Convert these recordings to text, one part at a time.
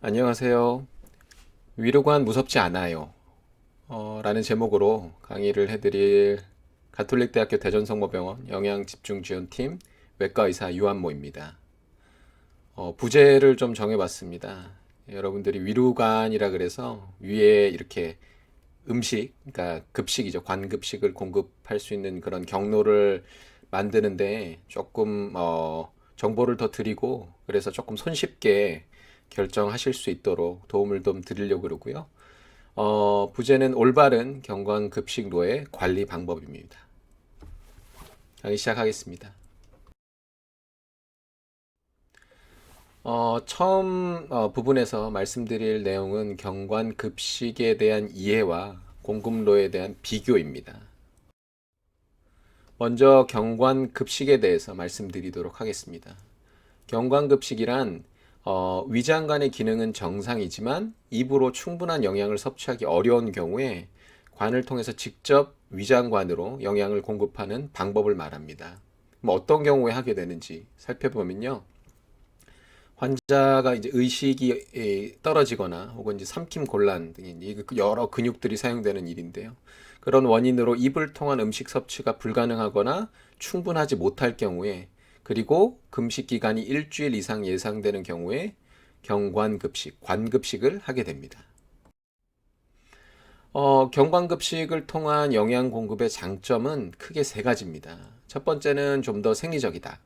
안녕하세요. 위로관 무섭지 않아요. 라는 제목으로 강의를 해드릴 가톨릭대학교 대전성모병원 영양집중지원팀 외과의사 유한모입니다. 부제를 좀 정해봤습니다. 여러분들이 위로관이라 그래서 위에 이렇게 음식, 그러니까 급식이죠. 관급식을 공급할 수 있는 그런 경로를 만드는데 조금 정보를 더 드리고 그래서 조금 손쉽게 결정하실 수 있도록 도움을 좀 드리려고 그러고요. 부제는 올바른 경관급식로의 관리 방법입니다. 강의 시작하겠습니다. 처음 부분에서 말씀드릴 내용은 경관급식에 대한 이해와 공급로에 대한 비교입니다. 먼저 경관급식에 대해서 말씀드리도록 하겠습니다. 경관급식이란 위장관의 기능은 정상이지만 입으로 충분한 영양을 섭취하기 어려운 경우에 관을 통해서 직접 위장관으로 영양을 공급하는 방법을 말합니다. 뭐 어떤 경우에 하게 되는지 살펴보면요. 환자가 이제 의식이 떨어지거나 혹은 이제 삼킴 곤란 등의 여러 근육들이 사용되는 일인데요. 그런 원인으로 입을 통한 음식 섭취가 불가능하거나 충분하지 못할 경우에 그리고 금식 기간이 일주일 이상 예상되는 경우에 경관급식, 관급식을 하게 됩니다. 경관급식을 통한 영양 공급의 장점은 크게 세 가지입니다. 첫 번째는 좀 더 생리적이다.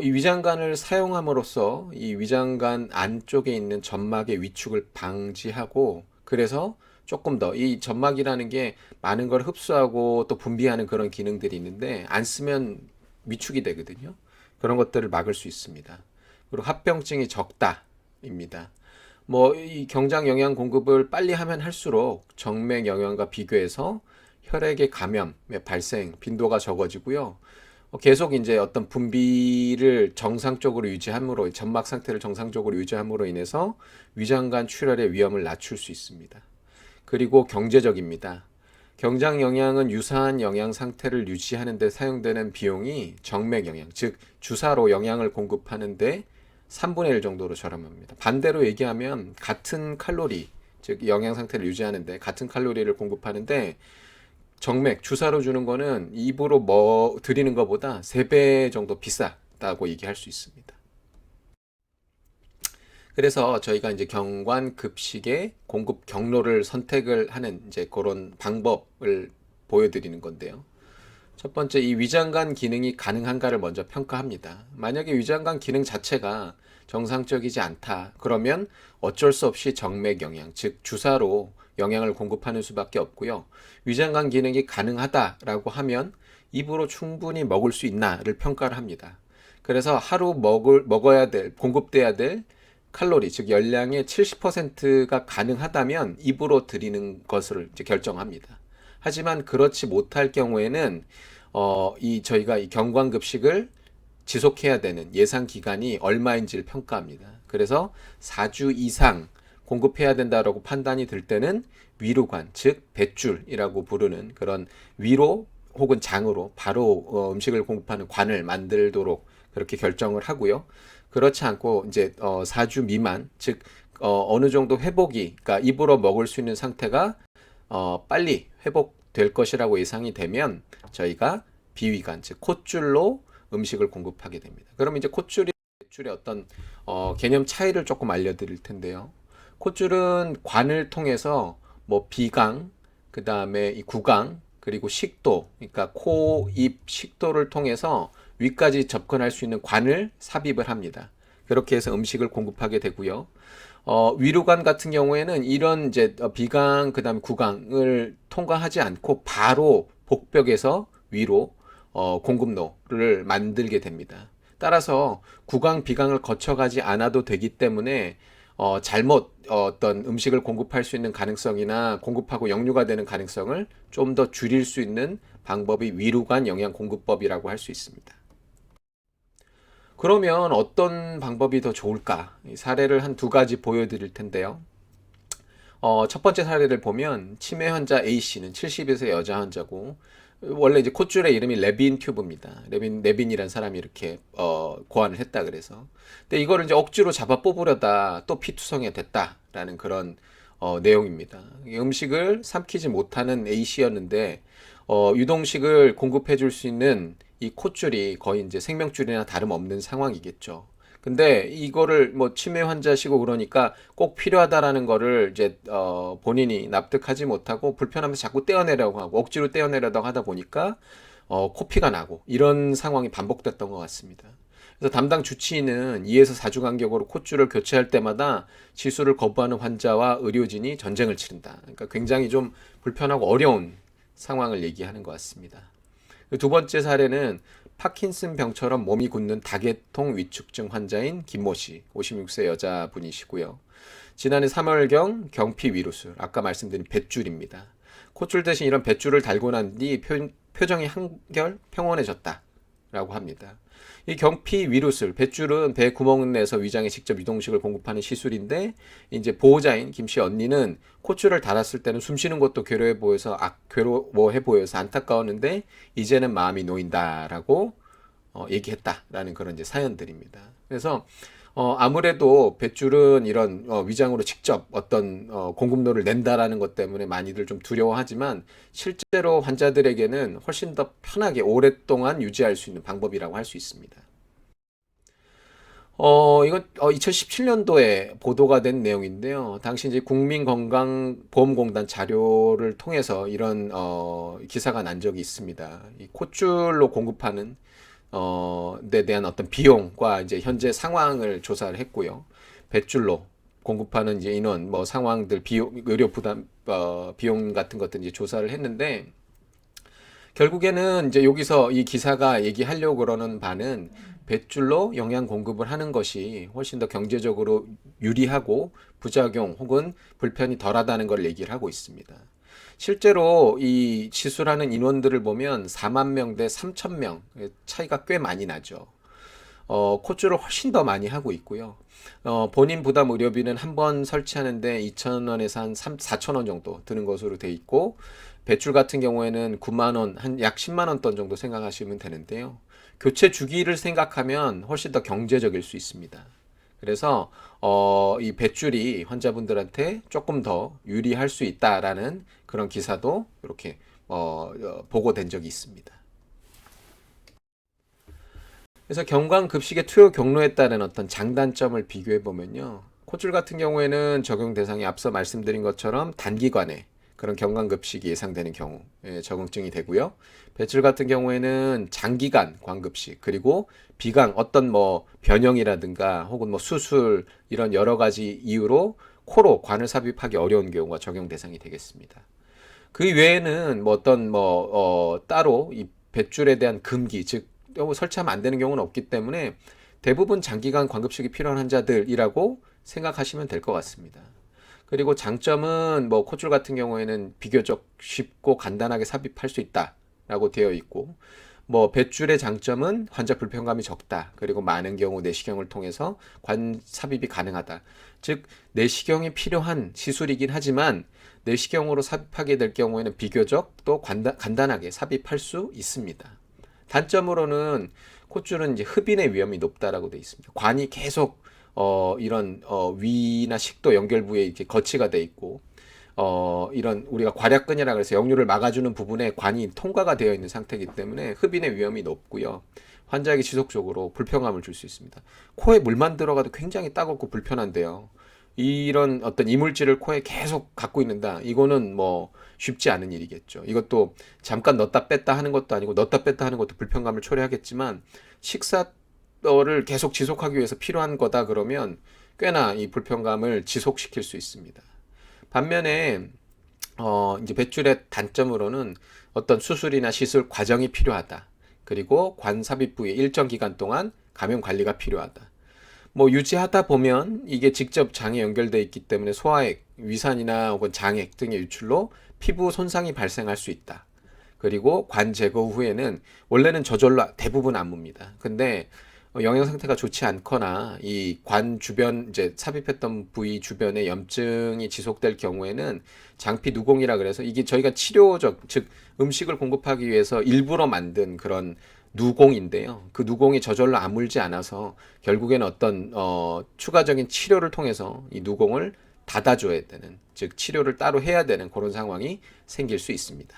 이 위장관을 사용함으로써 이 위장관 안쪽에 있는 점막의 위축을 방지하고 그래서 조금 더 이 점막이라는 게 많은 걸 흡수하고 또 분비하는 그런 기능들이 있는데 안 쓰면 위축이 되거든요. 그런 것들을 막을 수 있습니다. 그리고 합병증이 적다입니다. 뭐 이 경장 영양 공급을 빨리 하면 할수록 정맥 영양과 비교해서 혈액의 감염의 발생 빈도가 적어지고요. 계속 이제 어떤 분비를 정상적으로 유지함으로 점막 상태를 정상적으로 유지함으로 인해서 위장관 출혈의 위험을 낮출 수 있습니다. 그리고 경제적입니다. 경장 영양은 유사한 영양 상태를 유지하는 데 사용되는 비용이 정맥 영양, 즉 주사로 영양을 공급하는데 3분의 1 정도로 저렴합니다. 반대로 얘기하면 같은 칼로리, 즉 영양 상태를 유지하는데 같은 칼로리를 공급하는데 정맥 주사로 주는 거는 입으로 뭐 드리는 것보다 3배 정도 비싸다고 얘기할 수 있습니다. 그래서 저희가 이제 경관급식의 공급 경로를 선택을 하는 이제 그런 방법을 보여드리는 건데요. 첫 번째, 이 위장관 기능이 가능한가를 먼저 평가합니다. 만약에 위장관 기능 자체가 정상적이지 않다. 그러면 어쩔 수 없이 정맥 영양, 즉 주사로 영양을 공급하는 수밖에 없고요. 위장관 기능이 가능하다라고 하면 입으로 충분히 먹을 수 있나를 평가를 합니다. 그래서 하루 먹어야 될, 공급돼야 될 칼로리, 즉 열량의 70%가 가능하다면 입으로 드리는 것을 이제 결정합니다. 하지만 그렇지 못할 경우에는 저희가 이 경관급식을 지속해야 되는 예상 기간이 얼마인지를 평가합니다. 그래서 4주 이상 공급해야 된다라고 판단이 들 때는 위로관, 즉 뱃줄이라고 부르는 그런 위로 혹은 장으로 바로 음식을 공급하는 관을 만들도록 그렇게 결정을 하고요. 그렇지 않고 이제 4주 미만, 즉 어느 정도 회복이, 그러니까 입으로 먹을 수 있는 상태가 빨리 회복될 것이라고 예상이 되면 저희가 비위관, 즉 콧줄로 음식을 공급하게 됩니다. 그럼 이제 콧줄이 뱃줄의 어떤 개념 차이를 조금 알려드릴 텐데요. 콧줄은 관을 통해서 뭐 비강, 그 다음에 이 구강, 그리고 식도, 그러니까 코, 입, 식도를 통해서 위까지 접근할 수 있는 관을 삽입을 합니다. 그렇게 해서 음식을 공급하게 되고요. 위로관 같은 경우에는 이런 이제 비강, 그 다음에 구강을 통과하지 않고 바로 복벽에서 위로 공급로를 만들게 됩니다. 따라서 구강, 비강을 거쳐가지 않아도 되기 때문에 잘못 어떤 음식을 공급할 수 있는 가능성이나 공급하고 역류가 되는 가능성을 좀 더 줄일 수 있는 방법이 위로관 영양 공급법이라고 할 수 있습니다. 그러면 어떤 방법이 더 좋을까? 사례를 한 두 가지 보여드릴 텐데요. 첫 번째 사례를 보면 치매 환자 A씨는 70세 여자 환자고 원래 이제 콧줄의 이름이 레빈 튜브입니다. 레빈이라는 사람이 이렇게 고안을 했다 그래서. 근데 이거를 이제 억지로 잡아 뽑으려다 또 피투성이가 됐다라는 그런 내용입니다. 음식을 삼키지 못하는 A씨였는데 유동식을 공급해 줄 수 있는 이 콧줄이 거의 이제 생명줄이나 다름없는 상황이겠죠. 근데 이거를 뭐 치매 환자시고 그러니까 꼭 필요하다라는 거를 이제 본인이 납득하지 못하고 불편하면서 자꾸 떼어내려고 하고 억지로 떼어내려고 하다 보니까 코피가 나고 이런 상황이 반복됐던 것 같습니다. 그래서 담당 주치의는 2에서 4주 간격으로 콧줄을 교체할 때마다 시술을 거부하는 환자와 의료진이 전쟁을 치른다. 그러니까 굉장히 좀 불편하고 어려운 상황을 얘기하는 것 같습니다. 두 번째 사례는 파킨슨 병처럼 몸이 굳는 다계통 위축증 환자인 김모 씨, 56세 여자분이시고요. 지난해 3월경 경피 위로술, 아까 말씀드린 뱃줄입니다. 콧줄 대신 이런 뱃줄을 달고 난 뒤 표정이 한결 평온해졌다라고 합니다. 이 경피 위로술, 뱃줄은 배 구멍 내서 위장에 직접 유동식을 공급하는 시술인데 이제 보호자인 김 씨 언니는 콧줄을 달았을 때는 숨 쉬는 것도 괴로워해 보여서 안타까웠는데 이제는 마음이 놓인다라고 얘기했다라는 그런 이제 사연들입니다. 그래서 아무래도 뱃줄은 이런 위장으로 직접 어떤 공급로를 낸다라는 것 때문에 많이들 좀 두려워하지만 실제로 환자들에게는 훨씬 더 편하게 오랫동안 유지할 수 있는 방법이라고 할 수 있습니다. 이건 2017년도에 보도가 된 내용인데요. 당시 이제 국민건강보험공단 자료를 통해서 이런 기사가 난 적이 있습니다. 이 콧줄로 공급하는 데 대한 어떤 비용과 이제 현재 상황을 조사를 했고요. 뱃줄로 공급하는 이제 인원, 뭐 상황들, 비용, 의료 부담, 비용 같은 것들 이제 조사를 했는데 결국에는 이제 여기서 이 기사가 얘기하려고 그러는 바는 뱃줄로 영양 공급을 하는 것이 훨씬 더 경제적으로 유리하고 부작용 혹은 불편이 덜하다는 걸 얘기를 하고 있습니다. 실제로 이 시술하는 인원들을 보면 4만 명 대 3천 명 차이가 꽤 많이 나죠. 콧줄을 훨씬 더 많이 하고 있고요. 본인 부담 의료비는 한 번 설치하는데 2,000원에서 한 4,000원 정도 드는 것으로 돼 있고 배출 같은 경우에는 9만 원, 한 약 10만 원 돈 정도 생각하시면 되는데요. 교체 주기를 생각하면 훨씬 더 경제적일 수 있습니다. 그래서 이 뱃줄이 환자분들한테 조금 더 유리할 수 있다라는 그런 기사도 이렇게 보고된 적이 있습니다. 그래서 경관급식의 투여 경로에 따른 어떤 장단점을 비교해 보면요. 콧줄 같은 경우에는 적용 대상이 앞서 말씀드린 것처럼 단기간에 그런 경관급식이 예상되는 경우에 적응증이 되고요. 배출 같은 경우에는 장기간 관급식 그리고 비강 어떤 뭐 변형이라든가 혹은 뭐 수술 이런 여러 가지 이유로 코로 관을 삽입하기 어려운 경우가 적용 대상이 되겠습니다. 그 외에는 뭐 어떤 따로 이 뱃줄에 대한 금기 즉 설치하면 안 되는 경우는 없기 때문에 대부분 장기간 관급식이 필요한 환자들이라고 생각하시면 될 것 같습니다. 그리고 장점은 뭐 콧줄 같은 경우에는 비교적 쉽고 간단하게 삽입할 수 있다라고 되어 있고 뭐 뱃줄의 장점은 환자 불편감이 적다. 그리고 많은 경우 내시경을 통해서 관 삽입이 가능하다. 즉 내시경이 필요한 시술이긴 하지만 내시경으로 삽입하게 될 경우에는 비교적 또 간단하게 삽입할 수 있습니다. 단점으로는 콧줄은 이제 흡인의 위험이 높다라고 되어 있습니다. 관이 계속 이런 위나 식도 연결부에 이렇게 거치가 돼 있고 이런 우리가 괄약근이라 그래서 역류를 막아주는 부분에 관이 통과가 되어 있는 상태이기 때문에 흡인의 위험이 높고요. 환자에게 지속적으로 불편감을 줄 수 있습니다. 코에 물만 들어가도 굉장히 따갑고 불편한데요. 이런 어떤 이물질을 코에 계속 갖고 있는다. 이거는 뭐 쉽지 않은 일이겠죠. 이것도 잠깐 넣었다 뺐다 하는 것도 아니고 넣었다 뺐다 하는 것도 불편감을 초래하겠지만 식사를 계속 지속하기 위해서 필요한 거다 그러면 꽤나 이 불편감을 지속시킬 수 있습니다. 반면에 이제 뱃줄의 단점으로는 어떤 수술이나 시술 과정이 필요하다. 그리고 관 삽입 부위에 일정 기간 동안 감염 관리가 필요하다. 뭐 유지하다 보면 이게 직접 장에 연결되어 있기 때문에 소화액, 위산이나 혹은 장액 등의 유출로 피부 손상이 발생할 수 있다. 그리고 관 제거 후에는 원래는 저절로 대부분 안 뭅니다. 근데 영양 상태가 좋지 않거나 이 관 주변 이제 삽입했던 부위 주변에 염증이 지속될 경우에는 장피 누공이라 그래서 이게 저희가 치료적 즉 음식을 공급하기 위해서 일부러 만든 그런 누공인데요. 그 누공이 저절로 아물지 않아서 결국에는 어떤 추가적인 치료를 통해서 이 누공을 닫아줘야 되는 즉 치료를 따로 해야 되는 그런 상황이 생길 수 있습니다.